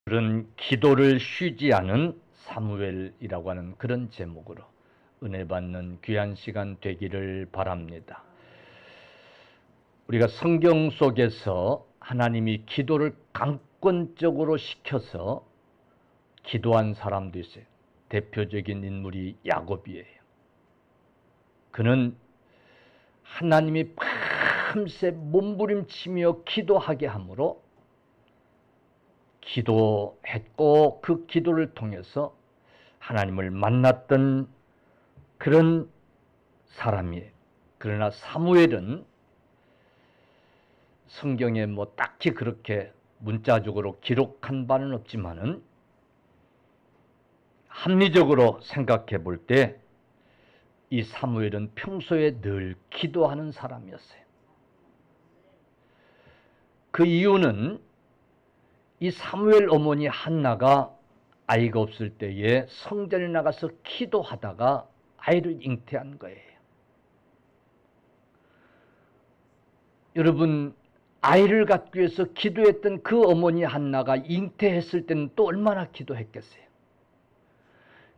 그런 기도를 쉬지 않은 사무엘이라고 하는 그런 제목으로 은혜 받는 귀한 시간 되기를 바랍니다. 우리가 성경 속에서 하나님이 기도를 강권적으로 시켜서 기도한 사람도 있어요. 대표적인 인물이 야곱이에요. 그는 하나님이 밤새 몸부림치며 기도하게 하므로 기도했고 그 기도를 통해서 하나님을 만났던 그런 사람이에요. 그러나 사무엘은 성경에 뭐 딱히 그렇게 문자적으로 기록한 바는 없지만은 합리적으로 생각해 볼 때 이 사무엘은 평소에 늘 기도하는 사람이었어요. 그 이유는 이 사무엘 어머니 한나가 아이가 없을 때에 성전에 나가서 기도하다가 아이를 잉태한 거예요. 여러분, 아이를 갖기 위해서 기도했던 그 어머니 한나가 잉태했을 때는 또 얼마나 기도했겠어요.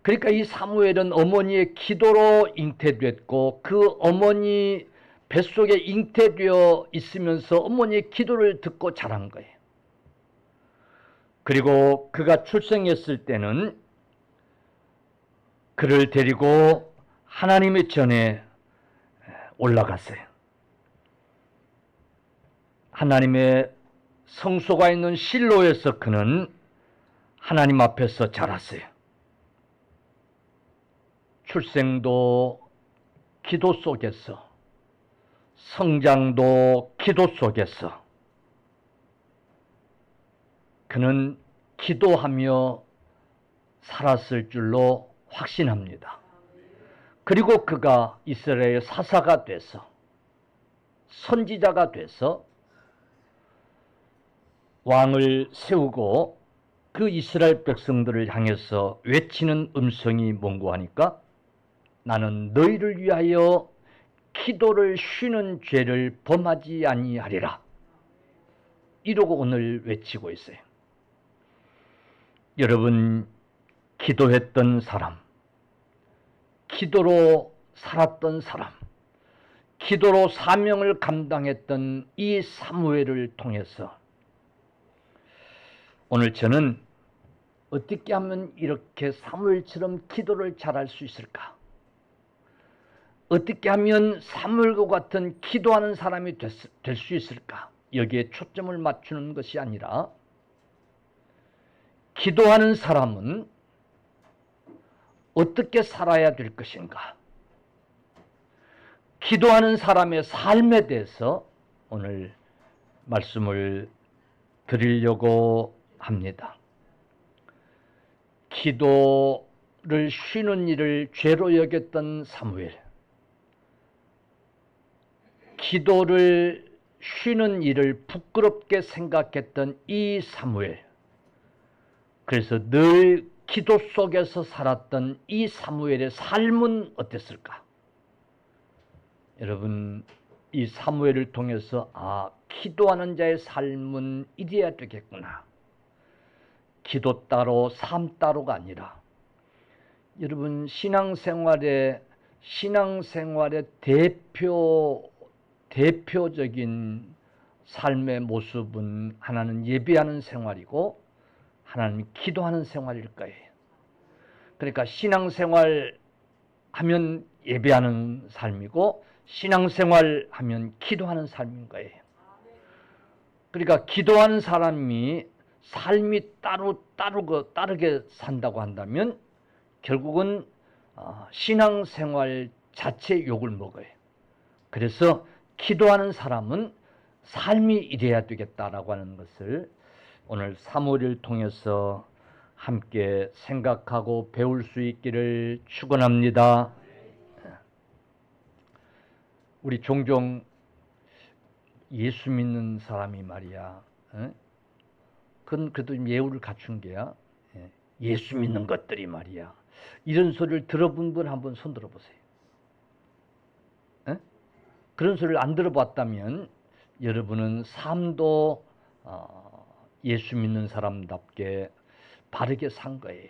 그러니까 이 사무엘은 어머니의 기도로 잉태됐고 그 어머니 뱃속에 잉태되어 있으면서 어머니의 기도를 듣고 자란 거예요. 그리고 그가 출생했을 때는 그를 데리고 하나님의 전에 올라갔어요. 하나님의 성소가 있는 실로에서 그는 하나님 앞에서 자랐어요. 출생도 기도 속에서, 성장도 기도 속에서 그는 기도하며 살았을 줄로 확신합니다. 그리고 그가 이스라엘의 사사가 돼서, 선지자가 돼서 왕을 세우고 그 이스라엘 백성들을 향해서 외치는 음성이 뭔고 하니까 나는 너희를 위하여 기도를 쉬는 죄를 범하지 아니하리라. 이러고 오늘 외치고 있어요. 여러분, 기도했던 사람, 기도로 살았던 사람, 기도로 사명을 감당했던 이 사무엘을 통해서 오늘 저는 어떻게 하면 이렇게 사무엘처럼 기도를 잘할 수 있을까? 어떻게 하면 사무엘과 같은 기도하는 사람이 될 수 있을까? 여기에 초점을 맞추는 것이 아니라 기도하는 사람은 어떻게 살아야 될 것인가? 기도하는 사람의 삶에 대해서 오늘 말씀을 드리려고 합니다. 기도를 쉬는 일을 죄로 여겼던 사무엘, 기도를 쉬는 일을 부끄럽게 생각했던 이 사무엘, 그래서 늘 기도 속에서 살았던 이 사무엘의 삶은 어땠을까? 여러분, 이 사무엘을 통해서 기도하는 자의 삶은 이래야 되겠구나. 기도 따로 삶 따로가 아니라 여러분, 신앙생활의 대표적인 삶의 모습은 하나는 예배하는 생활이고 하나는 기도하는 생활일 거예요. 그러니까 신앙생활 하면 예배하는 삶이고 신앙생활 하면 기도하는 삶인 거예요. 그러니까 기도하는 사람이 삶이 다르게 산다고 한다면 결국은 신앙생활 자체 욕을 먹어요. 그래서 기도하는 사람은 삶이 이래야 되겠다라고 하는 것을 오늘 사무엘을 통해서 함께 생각하고 배울 수 있기를 축원합니다. 우리 종종 예수 믿는 사람이 말이야, 그건 그래도 예우를 갖춘 게야. 예수 믿는 것들이 말이야. 이런 소리를 들어본 분 한번 손 들어보세요. 그런 소리를 안 들어봤다면 여러분은 삶도 예수 믿는 사람답게 바르게 산 거예요.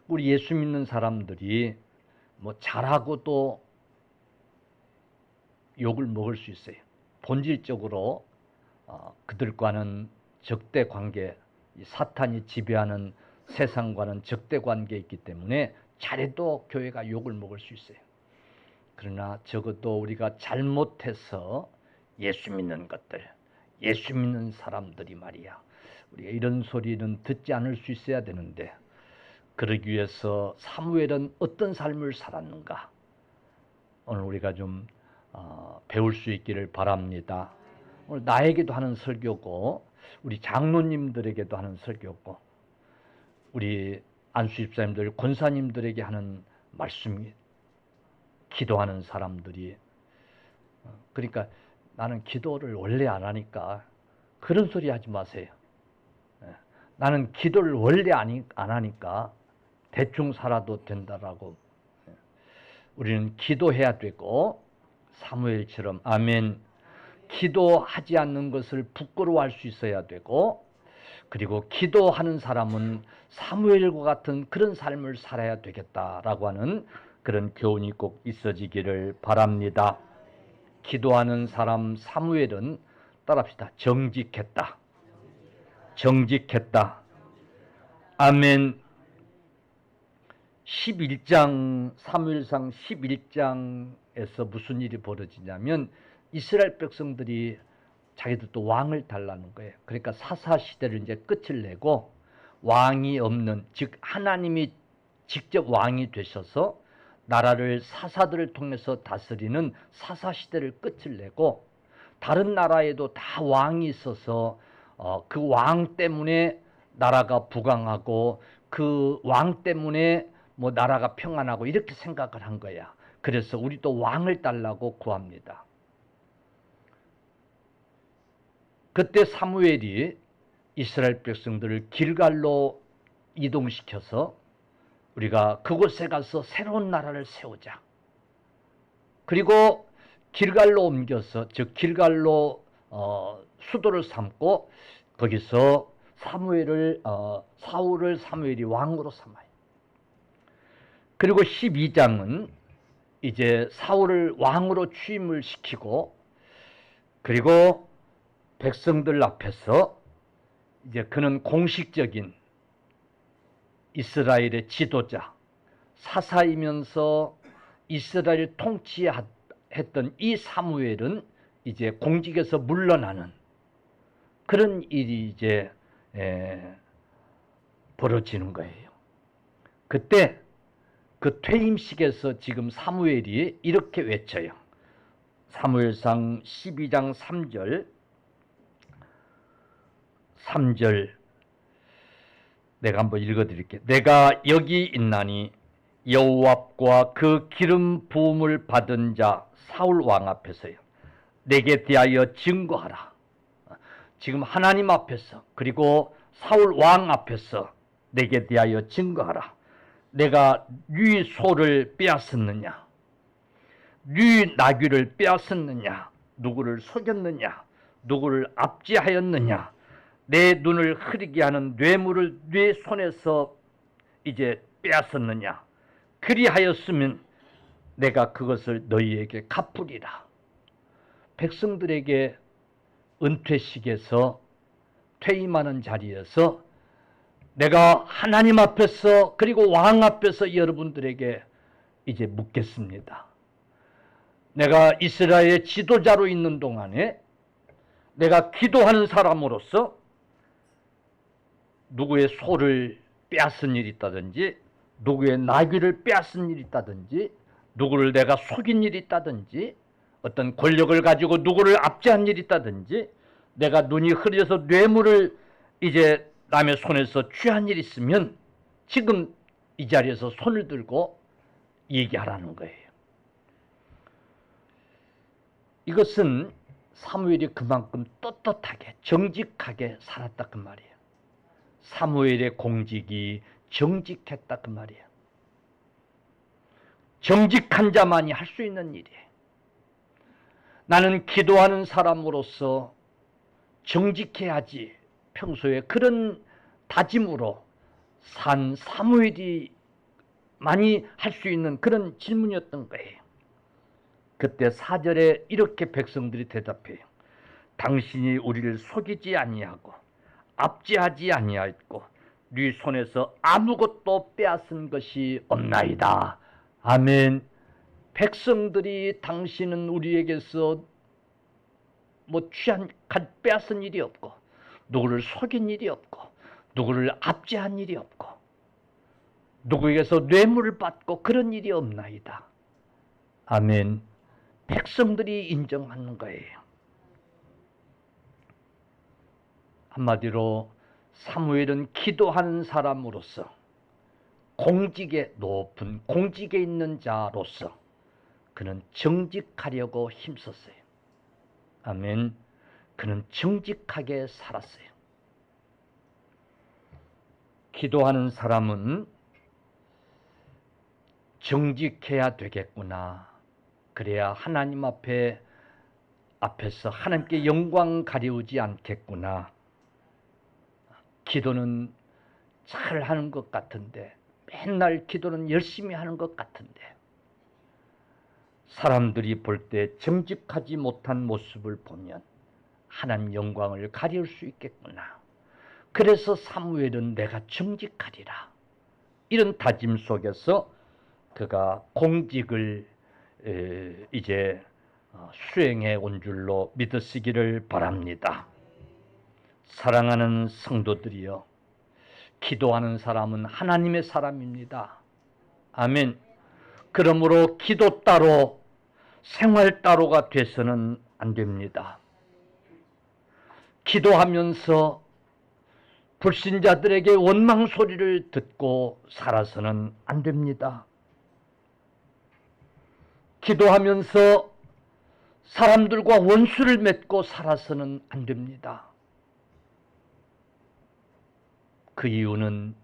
우리 예수 믿는 사람들이 뭐 잘하고도 욕을 먹을 수 있어요. 본질적으로 그들과는 적대 관계, 사탄이 지배하는 세상과는 적대 관계에 있기 때문에 잘해도 교회가 욕을 먹을 수 있어요. 그러나 적어도 우리가 잘못해서 예수 믿는 것들, 예수 믿는 사람들이 말이야, 우리가 이런 소리는 듣지 않을 수 있어야 되는데, 그러기 위해서 사무엘은 어떤 삶을 살았는가, 오늘 우리가 좀 배울 수 있기를 바랍니다. 오늘 나에게도 하는 설교고 우리 장로님들에게도 하는 설교고 우리 안수집사님들, 권사님들에게 하는 말씀이, 기도하는 사람들이, 그러니까 나는 기도를 원래 안 하니까 그런 소리 하지 마세요. 나는 기도를 원래 안 하니까 대충 살아도 된다라고. 우리는 기도해야 되고 사무엘처럼, 아멘, 기도하지 않는 것을 부끄러워할 수 있어야 되고, 그리고 기도하는 사람은 사무엘과 같은 그런 삶을 살아야 되겠다라고 하는 그런 교훈이 꼭 있어지기를 바랍니다. 기도하는 사람 사무엘은 따라합시다. 정직했다. 정직했다. 아멘. 11장, 사무엘상 11장에서 무슨 일이 벌어지냐면 이스라엘 백성들이 자기들도 왕을 달라는 거예요. 그러니까 사사 시대를 이제 끝을 내고 왕이 없는, 즉 하나님이 직접 왕이 되셔서 나라를 사사들을 통해서 다스리는 사사 시대를 끝을 내고, 다른 나라에도 다 왕이 있어서 그 왕 때문에 나라가 부강하고 그 왕 때문에 뭐 나라가 평안하고 이렇게 생각을 한 거야. 그래서 우리도 왕을 달라고 구합니다. 그때 사무엘이 이스라엘 백성들을 길갈로 이동시켜서 우리가 그곳에 가서 새로운 나라를 세우자. 그리고 길갈로 옮겨서, 즉 길갈로 수도를 삼고 거기서 사울을 사무엘이 왕으로 삼아요. 그리고 12장은 이제 사울을 왕으로 취임을 시키고, 그리고 백성들 앞에서 이제 그는 공식적인 이스라엘의 지도자, 사사이면서 이스라엘을 통치했던 이 사무엘은 이제 공직에서 물러나는 그런 일이 이제 벌어지는 거예요. 그때 그 퇴임식에서 지금 사무엘이 이렇게 외쳐요. 사무엘상 12장 3절 내가 한번 읽어드릴게요. 내가 여기 있나니 여호와과 그 기름 부음을 받은 자 사울 왕 앞에서요, 내게 대하여 증거하라. 지금 하나님 앞에서, 그리고 사울 왕 앞에서 내게 대하여 증거하라. 내가 네 소를 빼앗았느냐, 네 나귀를 빼앗았느냐, 누구를 속였느냐, 누구를 압제하였느냐, 내 눈을 흐리게 하는 뇌물을 네 손에서 이제 빼앗았느냐, 그리하였으면 내가 그것을 너희에게 갚으리라. 백성들에게 은퇴식에서, 퇴임하는 자리에서 내가 하나님 앞에서 그리고 왕 앞에서 여러분들에게 이제 묻겠습니다. 내가 이스라엘의 지도자로 있는 동안에 내가 기도하는 사람으로서 누구의 소를 빼앗은 일이 있다든지, 누구의 나귀를 빼앗은 일이 있다든지, 누구를 내가 속인 일이 있다든지, 어떤 권력을 가지고 누구를 압제한 일이 있다든지, 내가 눈이 흐려서 뇌물을 이제 남의 손에서 취한 일이 있으면 지금 이 자리에서 손을 들고 얘기하라는 거예요. 이것은 사무엘이 그만큼 떳떳하게 정직하게 살았다 그 말이에요. 사무엘의 공직이 정직했다 그 말이에요. 정직한 자만이 할 수 있는 일이에요. 나는 기도하는 사람으로서 정직해야지, 평소에 그런 다짐으로 산 사무엘이 많이 할 수 있는 그런 질문이었던 거예요. 그때 4절에 이렇게 백성들이 대답해요. 당신이 우리를 속이지 아니하고 압제하지 아니하였고 네 손에서 아무것도 빼앗은 것이 없나이다. 아멘. 백성들이 당신은 우리에게서 빼앗은 일이 없고 누구를 속인 일이 없고 누구를 압제한 일이 없고 누구에게서 뇌물을 받고 그런 일이 없나이다. 아멘. 백성들이 인정하는 거예요. 한마디로 사무엘은 기도하는 사람으로서 높은 공직에 있는 자로서 그는 정직하려고 힘썼어요. 아멘. 그는 정직하게 살았어요. 기도하는 사람은 정직해야 되겠구나. 그래야 하나님 앞에서 하나님께 영광 가려우지 않겠구나. 기도는 잘 하는 것 같은데, 맨날 기도는 열심히 하는 것 같은데, 사람들이 볼 때 정직하지 못한 모습을 보면 하나님 영광을 가려울 수 있겠구나. 그래서 사무엘은 내가 정직하리라. 이런 다짐 속에서 그가 공직을 이제 수행해 온 줄로 믿으시기를 바랍니다. 사랑하는 성도들이여, 기도하는 사람은 하나님의 사람입니다. 아멘. 그러므로 기도 따로 생활 따로가 돼서는 안 됩니다. 기도하면서 불신자들에게 원망 소리를 듣고 살아서는 안 됩니다. 기도하면서 사람들과 원수를 맺고 살아서는 안 됩니다. 그 이유는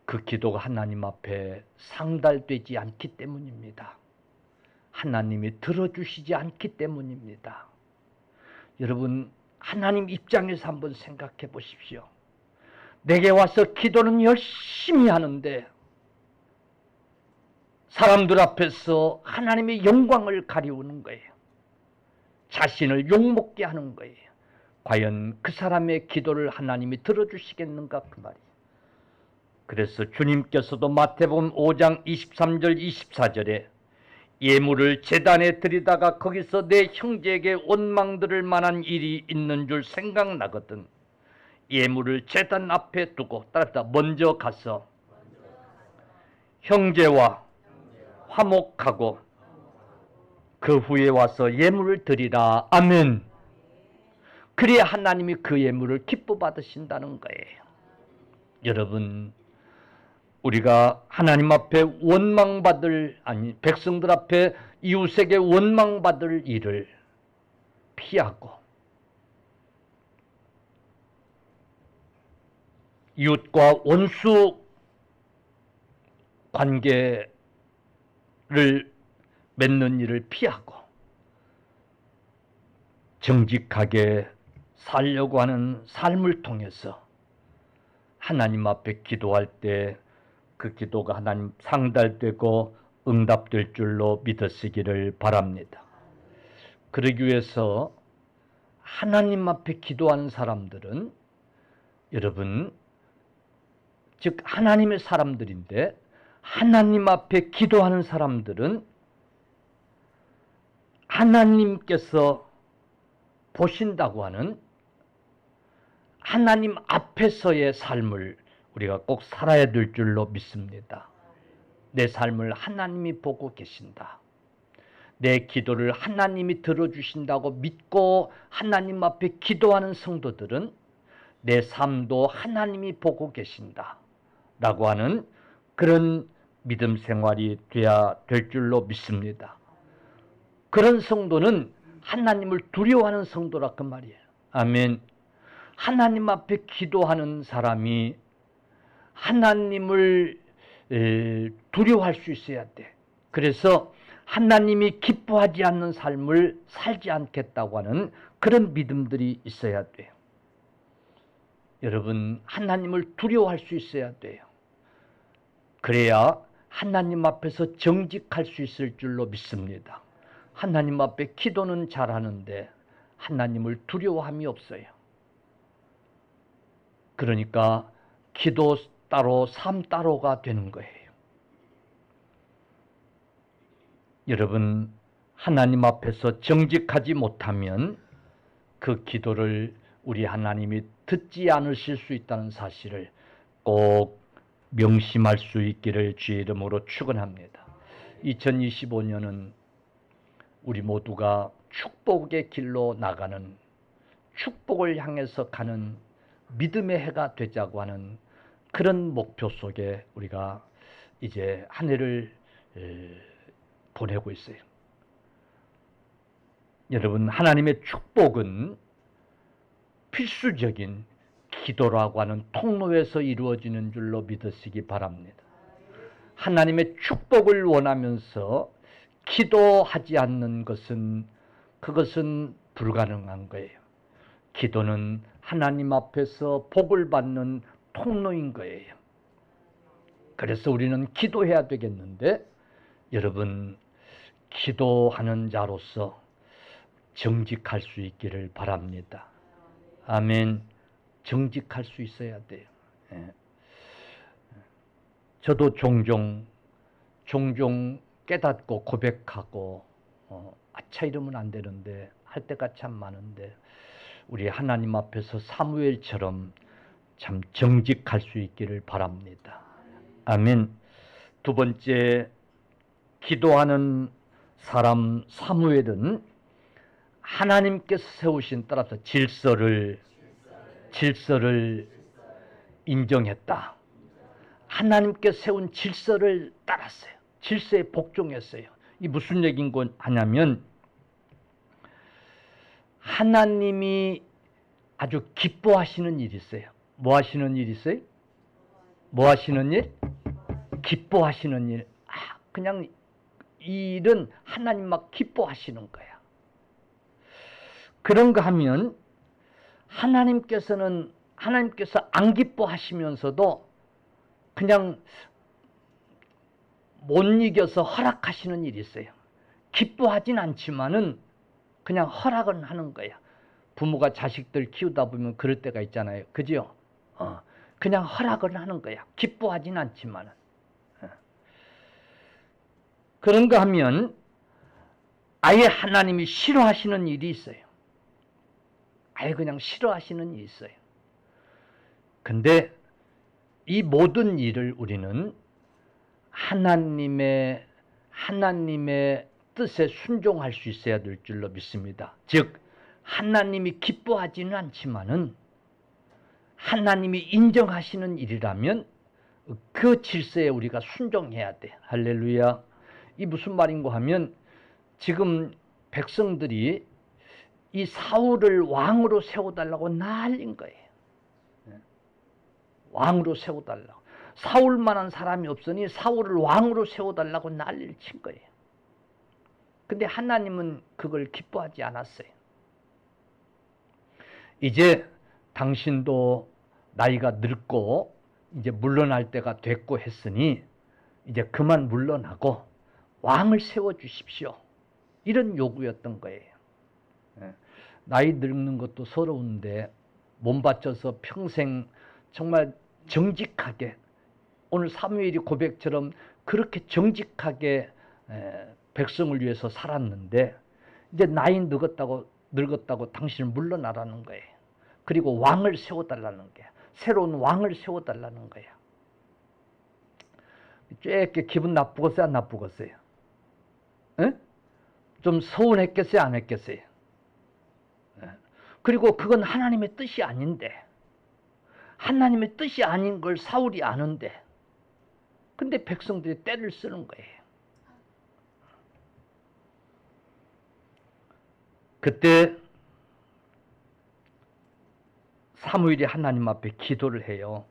그 기도가 하나님 앞에 상달되지 않기 때문입니다. 하나님이 들어주시지 않기 때문입니다. 여러분, 하나님 입장에서 한번 생각해 보십시오. 내게 와서 기도는 열심히 하는데 사람들 앞에서 하나님의 영광을 가리우는 거예요. 자신을 욕먹게 하는 거예요. 과연 그 사람의 기도를 하나님이 들어주시겠는가, 그 말이에요. 그래서 주님께서도 마태복음 5장 23절 24절에 예물을 제단에 드리다가 거기서 내 형제에게 원망 들을 만한 일이 있는 줄 생각나거든 예물을 제단 앞에 두고 따라서 먼저 가서 형제와 화목하고 그 후에 와서 예물을 드리라. 아멘. 그래야 하나님이 그 예물을 기뻐 받으신다는 거예요. 여러분, 우리가 하나님 앞에 백성들 앞에 이웃에게 원망받을 일을 피하고 이웃과 원수 관계를 맺는 일을 피하고 정직하게 살려고 하는 삶을 통해서 하나님 앞에 기도할 때 그 기도가 하나님 상달되고 응답될 줄로 믿으시기를 바랍니다. 그러기 위해서 하나님 앞에 기도하는 사람들은 여러분, 즉 하나님의 사람들인데 하나님 앞에 기도하는 사람들은 하나님께서 보신다고 하는 하나님 앞에서의 삶을 우리가 꼭 살아야 될 줄로 믿습니다. 내 삶을 하나님이 보고 계신다. 내 기도를 하나님이 들어주신다고 믿고 하나님 앞에 기도하는 성도들은 내 삶도 하나님이 보고 계신다 라고 하는 그런 믿음 생활이 돼야 될 줄로 믿습니다. 그런 성도는 하나님을 두려워하는 성도라 그 말이에요. 아멘. 하나님 앞에 기도하는 사람이 하나님을 두려워할 수 있어야 돼. 그래서 하나님이 기뻐하지 않는 삶을 살지 않겠다고 하는 그런 믿음들이 있어야 돼요. 여러분, 하나님을 두려워할 수 있어야 돼요. 그래야 하나님 앞에서 정직할 수 있을 줄로 믿습니다. 하나님 앞에 기도는 잘하는데 하나님을 두려워함이 없어요. 그러니까 기도 따로 삶 따로가 되는 거예요. 여러분, 하나님 앞에서 정직하지 못하면 그 기도를 우리 하나님이 듣지 않으실 수 있다는 사실을 꼭 명심할 수 있기를 주의 이름으로 축원합니다. 2025년은 우리 모두가 축복의 길로 나가는, 축복을 향해서 가는 믿음의 해가 되자고 하는 그런 목표 속에 우리가 이제 한 해를 보내고 있어요. 여러분, 하나님의 축복은 필수적인 기도라고 하는 통로에서 이루어지는 줄로 믿으시기 바랍니다. 하나님의 축복을 원하면서 기도하지 않는 것은, 그것은 불가능한 거예요. 기도는 하나님 앞에서 복을 받는 통로인 거예요. 그래서 우리는 기도해야 되겠는데, 여러분, 기도하는 자로서 정직할 수 있기를 바랍니다. 아멘. 정직할 수 있어야 돼요. 예. 저도 종종 깨닫고 고백하고 아차 이러면 안 되는데 할 때가 참 많은데, 우리 하나님 앞에서 사무엘처럼 참 정직할 수 있기를 바랍니다. 아멘. 두 번째, 기도하는 사람 사무엘은 하나님께서 세우신, 따라서 질서를 인정했다. 하나님께 세운 질서를 따랐어요. 질서에 복종했어요. 이 무슨 얘기인 건 하냐면, 하나님이 아주 기뻐하시는 일이 있어요. 뭐 하시는 일이 있어요? 뭐 하시는 일? 기뻐하시는 일. 그냥 이 일은 하나님 막 기뻐하시는 거야. 그런가 하면 하나님께서 안 기뻐하시면서도 그냥 못 이겨서 허락하시는 일이 있어요. 기뻐하진 않지만은 그냥 허락은 하는 거야. 부모가 자식들 키우다 보면 그럴 때가 있잖아요. 그죠? 그냥 허락을 하는 거야. 기뻐하진 않지만은. 그런가 하면 아예 하나님이 싫어하시는 일이 있어요. 아예 그냥 싫어하시는 일이 있어요. 근데 이 모든 일을 우리는 하나님의 뜻에 순종할 수 있어야 될 줄로 믿습니다. 즉, 하나님이 기뻐하지는 않지만은 하나님이 인정하시는 일이라면 그 질서에 우리가 순종해야 돼. 할렐루야. 이 무슨 말인가 하면, 지금 백성들이 이 사울을 왕으로 세워달라고 난린 거예요. 왕으로 세워달라고. 사울만한 사람이 없으니 사울을 왕으로 세워달라고 난리를 친 거예요. 근데 하나님은 그걸 기뻐하지 않았어요. 이제 당신도 나이가 늙고 이제 물러날 때가 됐고 했으니 이제 그만 물러나고 왕을 세워주십시오. 이런 요구였던 거예요. 나이 늙는 것도 서러운데 몸 바쳐서 평생 정말 정직하게, 오늘 사무엘이 고백처럼 그렇게 정직하게 백성을 위해서 살았는데 이제 나이 늙었다고 당신을 물러나라는 거예요. 그리고 왕을 세워달라는 거야. 새로운 왕을 세워달라는 거야. 쬐게 기분 나쁘겠어요? 안 나쁘겠어요? 좀 서운했겠어요? 안 했겠어요? 그리고 그건 하나님의 뜻이 아닌데, 하나님의 뜻이 아닌 걸 사울이 아는데, 근데 백성들이 때를 쓰는 거예요. 그때 사무엘이 하나님 앞에 기도를 해요.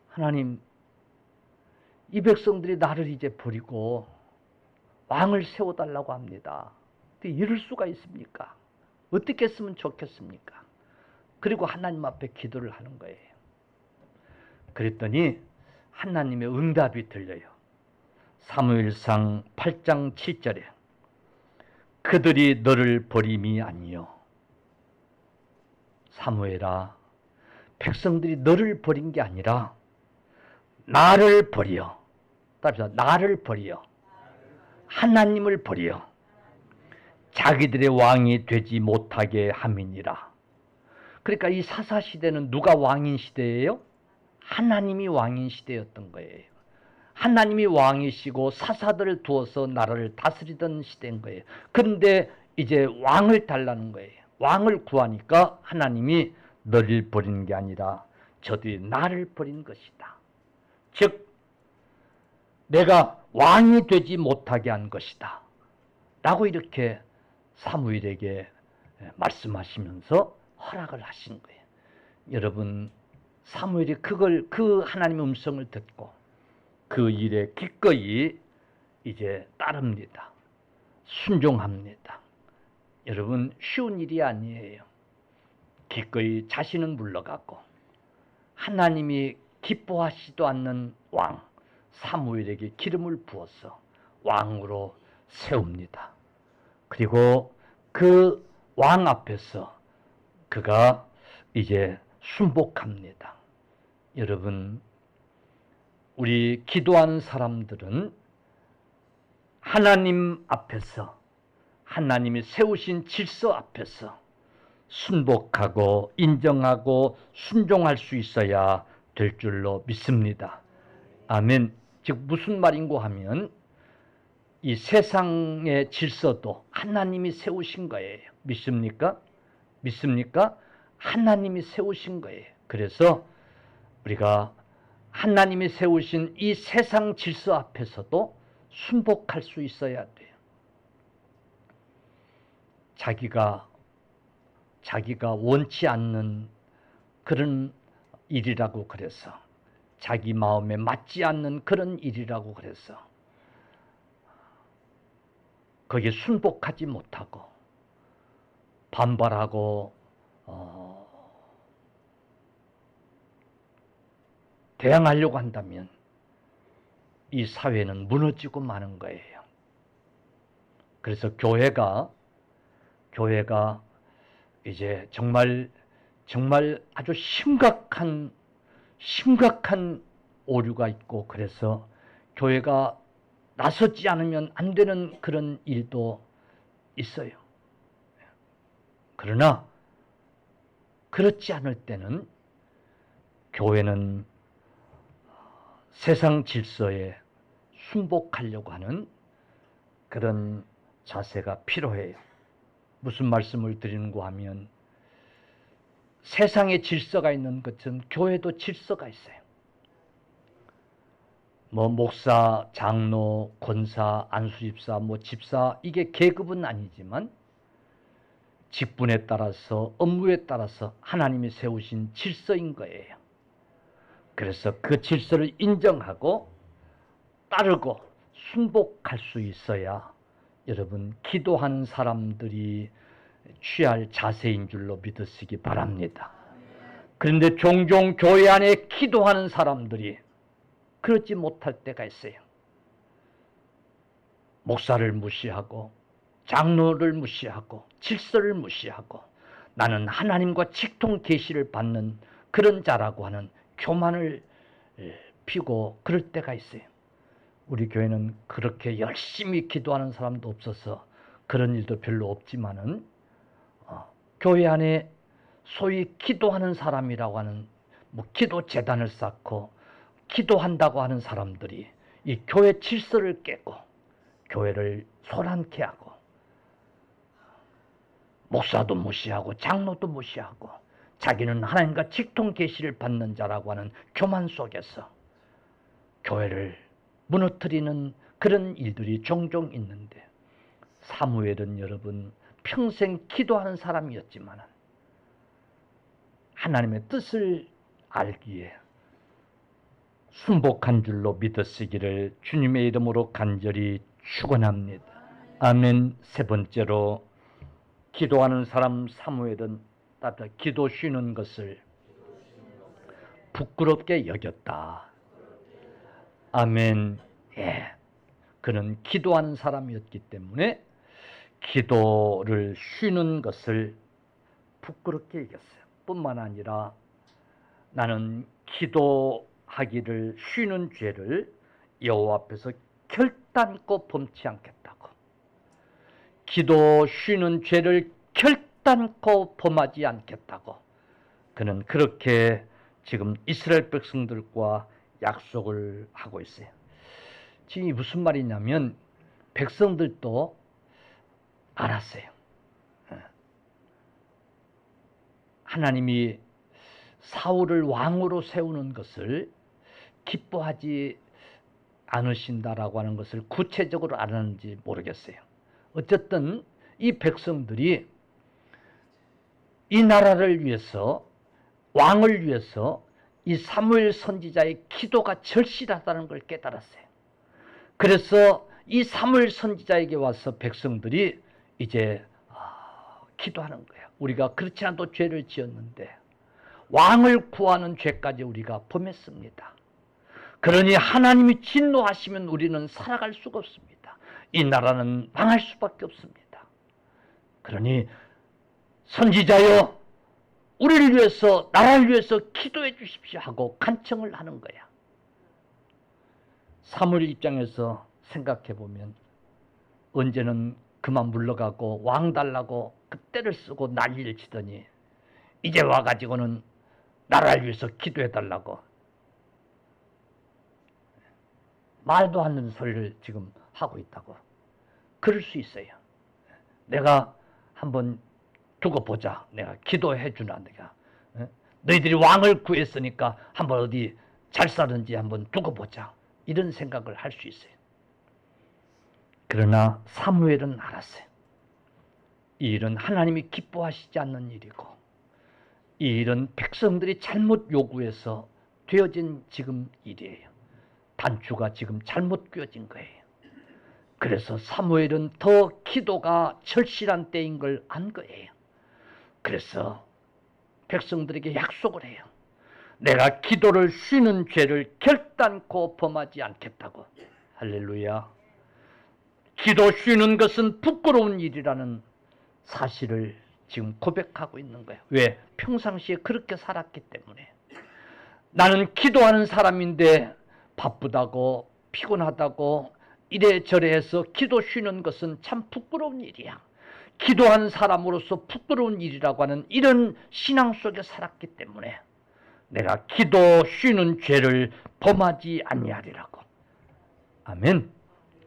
하나님, 이 백성들이 나를 이제 버리고 왕을 세워달라고 합니다. 근데 이럴 수가 있습니까? 어떻게 했으면 좋겠습니까? 그리고 하나님 앞에 기도를 하는 거예요. 그랬더니 하나님의 응답이 들려요. 사무엘상 8장 7절에 그들이 너를 버림이 아니요. 사무엘아, 백성들이 너를 버린 게 아니라 나를 버려. 답이다. 나를 버려. 하나님을 버려. 자기들의 왕이 되지 못하게 함이니라. 그러니까 이 사사시대는 누가 왕인 시대예요? 하나님이 왕인 시대였던 거예요. 하나님이 왕이시고 사사들을 두어서 나라를 다스리던 시대인 거예요. 그런데 이제 왕을 달라는 거예요. 왕을 구하니까 하나님이 너를 버리는 게 아니라 저들이 나를 버린 것이다. 즉 내가 왕이 되지 못하게 한 것이다 라고 이렇게 사무엘에게 말씀하시면서 허락을 하신 거예요. 여러분, 사무엘이 그 하나님의 음성을 듣고 그 일에 기꺼이 이제 따릅니다. 순종합니다. 여러분, 쉬운 일이 아니에요. 기꺼이 자신은 물러가고 하나님이 기뻐하시지도 않는 왕 사무엘에게 기름을 부어서 왕으로 세웁니다. 그리고 그 왕 앞에서 그가 이제 순복합니다. 여러분, 우리 기도하는 사람들은 하나님 앞에서 하나님이 세우신 질서 앞에서 순복하고 인정하고 순종할 수 있어야 될 줄로 믿습니다. 아멘. 즉 무슨 말인고 하면 이 세상의 질서도 하나님이 세우신 거예요. 믿습니까? 믿습니까? 하나님이 세우신 거예요. 그래서 우리가 하나님이 세우신 이 세상 질서 앞에서도 순복할 수 있어야 돼요. 자기가 원치 않는 그런 일이라고 그래서 자기 마음에 맞지 않는 그런 일이라고 그래서 거기에 순복하지 못하고 반발하고 대항하려고 한다면 이 사회는 무너지고 마는 거예요. 그래서 교회가 이제 정말 아주 심각한 오류가 있고 그래서 교회가 나서지 않으면 안 되는 그런 일도 있어요. 그러나 그렇지 않을 때는 교회는 세상 질서에 순복하려고 하는 그런 자세가 필요해요. 무슨 말씀을 드리는가 하면 세상에 질서가 있는 것처럼 교회도 질서가 있어요. 목사, 장로, 권사, 안수집사, 집사 이게 계급은 아니지만 직분에 따라서 업무에 따라서 하나님이 세우신 질서인 거예요. 그래서 그 질서를 인정하고 따르고 순복할 수 있어야 여러분 기도하는 사람들이 취할 자세인 줄로 믿으시기 바랍니다. 그런데 종종 교회 안에 기도하는 사람들이 그렇지 못할 때가 있어요. 목사를 무시하고 장로를 무시하고 질서를 무시하고 나는 하나님과 직통 계시를 받는 그런 자라고 하는 교만을 피고 그럴 때가 있어요. 우리 교회는 그렇게 열심히 기도하는 사람도 없어서 그런 일도 별로 없지만은 교회 안에 소위 기도하는 사람이라고 하는 기도 재단을 쌓고 기도한다고 하는 사람들이 이 교회 질서를 깨고 교회를 소란케 하고 목사도 무시하고 장로도 무시하고 자기는 하나님과 직통 계시를 받는 자라고 하는 교만 속에서 교회를 무너뜨리는 그런 일들이 종종 있는데 사무엘은 여러분 평생 기도하는 사람이었지만 하나님의 뜻을 알기에 순복한 줄로 믿으시기를 주님의 이름으로 간절히 축원합니다. 아멘. 세 번째로 기도하는 사람 사무엘은 기도 쉬는 것을 부끄럽게 여겼다. 아멘. 예. 그는 기도하는 사람이었기 때문에 기도를 쉬는 것을 부끄럽게 여겼어요. 뿐만 아니라 나는 기도하기를 쉬는 죄를 여호와 앞에서 결단코 범치 않겠다고. 기도 쉬는 죄를 결단코 범하지 않겠다고. 그는 그렇게 지금 이스라엘 백성들과 약속을 하고 있어요. 지금 무슨 말이냐면 백성들도 알았어요. 하나님이 사울을 왕으로 세우는 것을 기뻐하지 않으신다라고 하는 것을 구체적으로 알았는지 모르겠어요. 어쨌든 이 백성들이 이 나라를 위해서, 왕을 위해서 이 사무엘 선지자의 기도가 절실하다는 걸 깨달았어요. 그래서 이 사무엘 선지자에게 와서 백성들이 이제 기도하는 거예요. 우리가 그렇지 않아도 죄를 지었는데 왕을 구하는 죄까지 우리가 범했습니다. 그러니 하나님이 진노하시면 우리는 살아갈 수가 없습니다. 이 나라는 망할 수밖에 없습니다. 그러니 선지자여, 우리를 위해서, 나라를 위해서 기도해 주십시오 하고 간청을 하는 거야. 사무엘 입장에서 생각해 보면 언제는 그만 물러가고 왕 달라고 그때를 쓰고 난리를 치더니 이제 와가지고는 나라를 위해서 기도해 달라고 말도 안 되는 소리를 지금 하고 있다고. 그럴 수 있어요. 내가 한번 두고 보자. 내가 기도해 주나. 내가 너희들이 왕을 구했으니까 한번 어디 잘 사는지 한번 두고 보자. 이런 생각을 할 수 있어요. 그러나 사무엘은 알았어요. 이 일은 하나님이 기뻐하시지 않는 일이고 이 일은 백성들이 잘못 요구해서 되어진 지금 일이에요. 단추가 지금 잘못 꿰어진 거예요. 그래서 사무엘은 더 기도가 절실한 때인 걸 안 거예요. 그래서 백성들에게 약속을 해요. 내가 기도를 쉬는 죄를 결단코 범하지 않겠다고. 할렐루야. 기도 쉬는 것은 부끄러운 일이라는 사실을 지금 고백하고 있는 거예요. 왜? 평상시에 그렇게 살았기 때문에. 나는 기도하는 사람인데 바쁘다고 피곤하다고 이래저래 해서 기도 쉬는 것은 참 부끄러운 일이야. 기도하는 사람으로서 부끄러운 일이라고 하는 이런 신앙 속에 살았기 때문에 내가 기도 쉬는 죄를 범하지 아니하리라고. 아멘.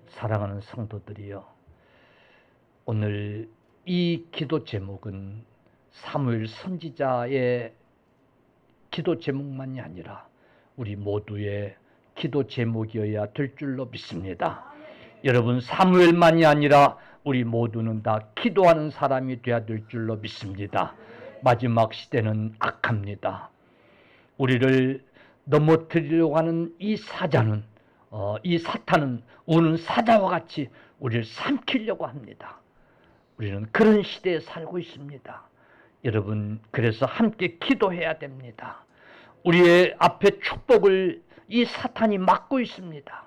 사랑하는 성도들이여, 오늘 이 기도 제목은 사무엘 선지자의 기도 제목만이 아니라 우리 모두의 기도 제목이어야 될 줄로 믿습니다. 여러분, 사무엘만이 아니라 우리 모두는 다 기도하는 사람이 되어야 될 줄로 믿습니다. 마지막 시대는 악합니다. 우리를 넘어뜨리려고 하는 이 사자는, 이 사탄은 우는 사자와 같이 우리를 삼키려고 합니다. 우리는 그런 시대에 살고 있습니다. 여러분, 그래서 함께 기도해야 됩니다. 우리의 앞에 축복을 이 사탄이 막고 있습니다.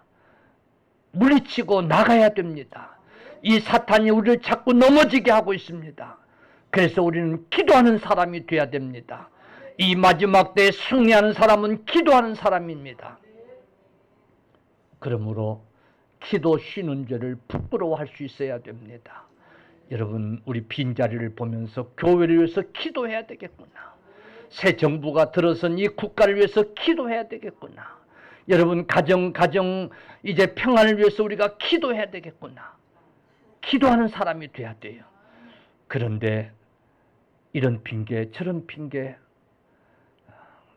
물리치고 나가야 됩니다. 이 사탄이 우리를 자꾸 넘어지게 하고 있습니다. 그래서 우리는 기도하는 사람이 되어야 됩니다. 이 마지막 때에 승리하는 사람은 기도하는 사람입니다. 그러므로 기도 쉬는 죄를 부끄러워할 수 있어야 됩니다. 여러분, 우리 빈자리를 보면서 교회를 위해서 기도해야 되겠구나. 새 정부가 들어선 이 국가를 위해서 기도해야 되겠구나. 여러분, 가정 이제 평안을 위해서 우리가 기도해야 되겠구나. 기도하는 사람이 돼야 돼요. 그런데 이런 핑계 저런 핑계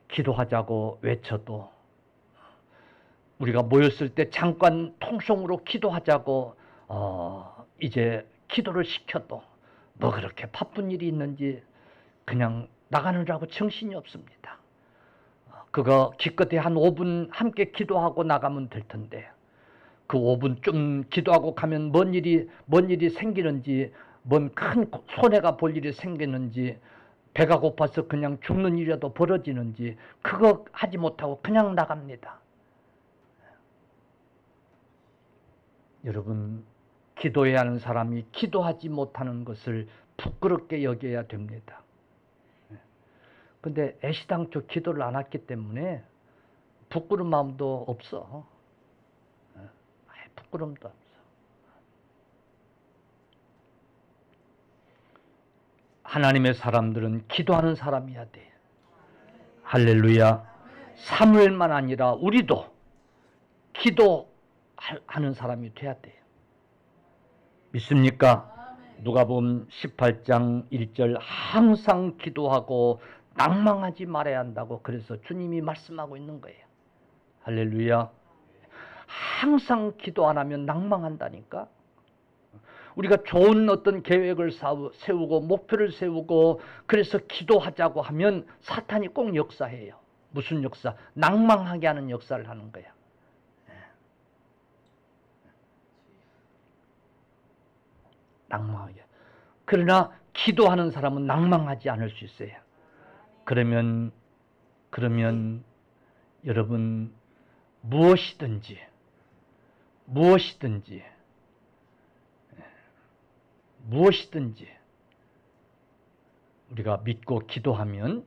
기도하자고 외쳐도, 우리가 모였을 때 잠깐 통성으로 기도하자고 이제 기도를 시켜도 뭐 그렇게 바쁜 일이 있는지 그냥 나가느라고 정신이 없습니다. 그거 기껏해 한 5분 함께 기도하고 나가면 될 텐데 그 5분 좀 기도하고 가면 뭔 일이 생기는지, 뭔 큰 손해가 볼 일이 생기는지 배가 고파서 그냥 죽는 일이라도 벌어지는지 그거 하지 못하고 그냥 나갑니다. 여러분, 기도해야 하는 사람이 기도하지 못하는 것을 부끄럽게 여겨야 됩니다. 근데 애시당초 기도를 안 했기 때문에 부끄러운 마음도 없어. 부끄러움도 없어. 하나님의 사람들은 기도하는 사람이어야 돼. 할렐루야. 사무엘만 아니라 우리도 기도하는 사람이 돼야 돼요. 믿습니까? 누가복음 18장 1절 항상 기도하고 낭망하지 말아야 한다고 그래서 주님이 말씀하고 있는 거예요. 할렐루야. 항상 기도 안 하면 낭망한다니까. 우리가 좋은 어떤 계획을 세우고 목표를 세우고 그래서 기도하자고 하면 사탄이 꼭 역사해요. 무슨 역사? 낭망하게 하는 역사를 하는 거야. 낭망하게. 그러나 기도하는 사람은 낭망하지 않을 수 있어요. 그러면 여러분 무엇이든지 우리가 믿고 기도하면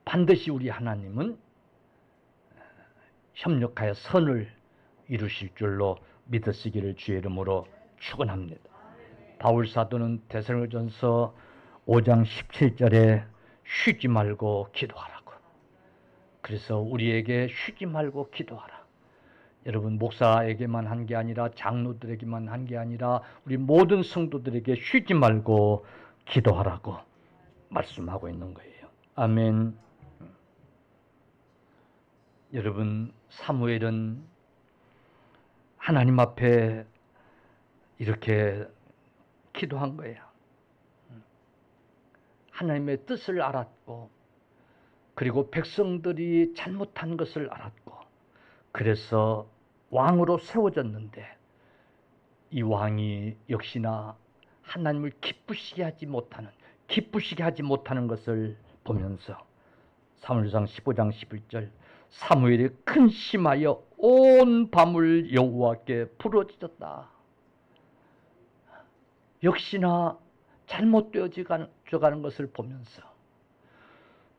반드시 우리 하나님은 협력하여 선을 이루실 줄로 믿으시기를 주의 이름으로 축원합니다. 바울 사도는 데살로니가전서 5장 17절에 쉬지 말고 기도하라고. 그래서 우리에게 쉬지 말고 기도하라. 여러분, 목사에게만 한 게 아니라 장로들에게만 한 게 아니라 우리 모든 성도들에게 쉬지 말고 기도하라고 말씀하고 있는 거예요. 아멘. 여러분, 사무엘은 하나님 앞에 이렇게 기도한 거예요. 하나님의 뜻을 알았고 그리고 백성들이 잘못한 것을 알았고 그래서 왕으로 세워졌는데 이 왕이 역시나 하나님을 기쁘시게 하지 못하는 것을 보면서 사무엘상 15장 11절 사무엘이 근심하여 온 밤을 여호와께 부르짖었다. 역시나 잘못되어져가는 것을 보면서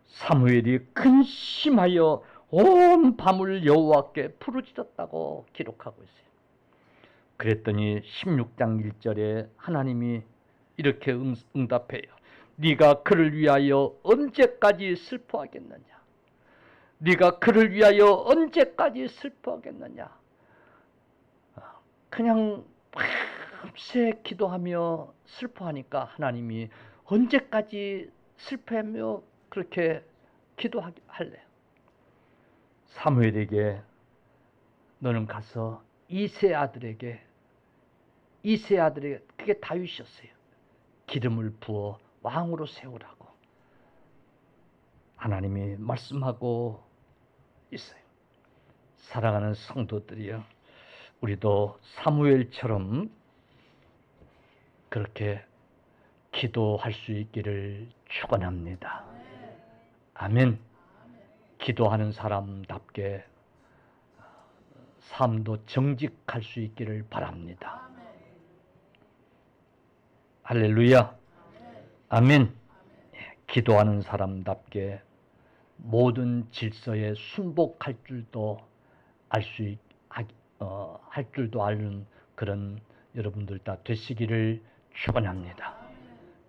사무엘이 근심하여 온 밤을 여호와께 부르짖었다고 기록하고 있어요. 그랬더니 16장 1절에 하나님이 이렇게 응답해요. 네가 그를 위하여 언제까지 슬퍼하겠느냐? 네가 그를 위하여 언제까지 슬퍼하겠느냐? 그냥 밤새 기도하며 슬퍼하니까 하나님이 언제까지 슬퍼하며 그렇게 기도할래요? 사무엘에게 너는 가서 이세 아들에게 그게 다윗이었어요. 기름을 부어 왕으로 세우라고 하나님이 말씀하고 있어요. 사랑하는 성도들이여, 우리도 사무엘처럼 그렇게 기도할 수 있기를 축원합니다. 아멘. 기도하는 사람답게 삶도 정직할 수 있기를 바랍니다. 할렐루야. 아멘. 기도하는 사람답게 모든 질서에 순복할 줄도 할 줄도 아는 그런 여러분들 다 되시기를 축원합니다.